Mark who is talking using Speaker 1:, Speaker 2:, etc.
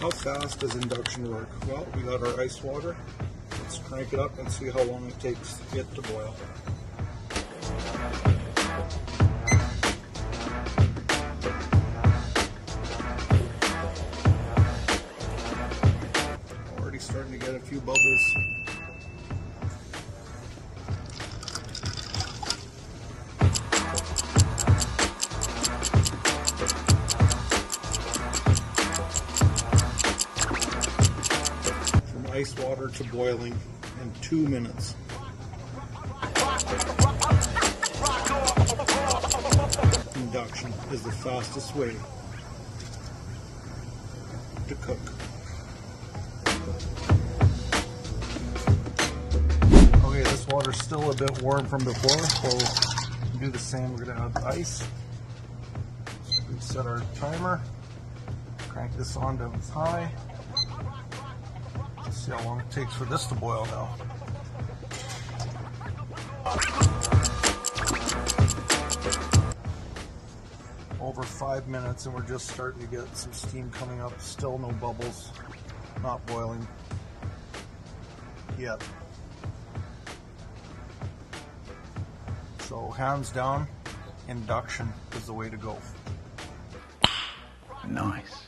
Speaker 1: How fast does induction work? Well, we got our ice water. Let's crank it up and see how long it takes it to boil. Already starting to get a few bubbles. Ice water to boiling in 2 minutes. Induction is the fastest way to cook. Okay, this water's still a bit warm from before, so we'll do the same. We're gonna add ice. Reset our timer. Crank this on to high. See how long it takes for this to boil now. Over 5 minutes and we're just starting to get some steam coming up. Still no bubbles, not boiling yet. So hands down, induction is the way to go.
Speaker 2: Nice.